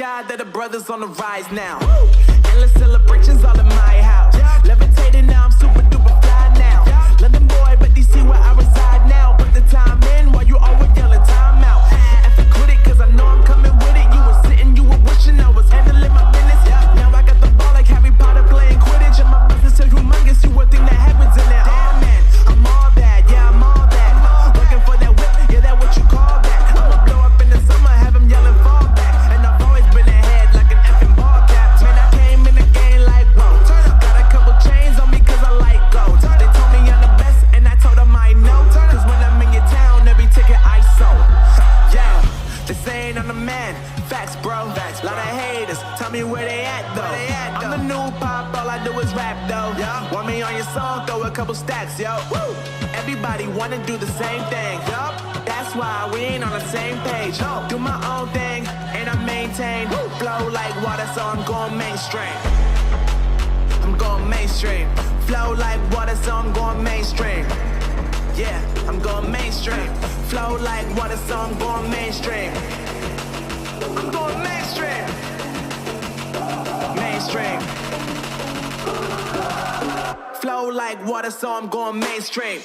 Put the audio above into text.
God that the brothers on the rise now. Endless celebrations all in my house. Levitating now, I'm super duper fly now. London boy, but DC where I reside now. Put the time in while you always yelling time out. If you quit it, cause I know I'm coming with it. You were sitting, you were wishing I was handling my business. Now I got the ball like Harry Potter playing Quidditch. And my business so humongous, you would think that happens in there. Oh man, I'm all that, yeah, I'm all that. Looking for that whip, yeah, that what you call that. I'ma blow up in the summer, have him yelling fall back. And I've always been ahead like an effing ball cap. Man, I came in the game like, whoa. Got a couple chains on me cause I like gold. They told me I'm the best and I told them I know. Cause when I'm in your town, every ticket I sold. Yeah, they saying I'm the man. Facts, bro. Facts, lot of haters. Tell me where they at though. I'm the new pop, all I do is rap though. Want me on your song, throw a couple stacks, yo. Woo. Everybody wanna do the same thing. That's why we ain't on the same page. Do my own thing and I maintain. Flow like water, so I'm going mainstream. I'm going mainstream. Flow like water, so I'm going mainstream. Yeah, I'm going mainstream. Flow like water, so I'm going mainstream. I'm going mainstream. Mainstream. Flow like water, so I'm going mainstream.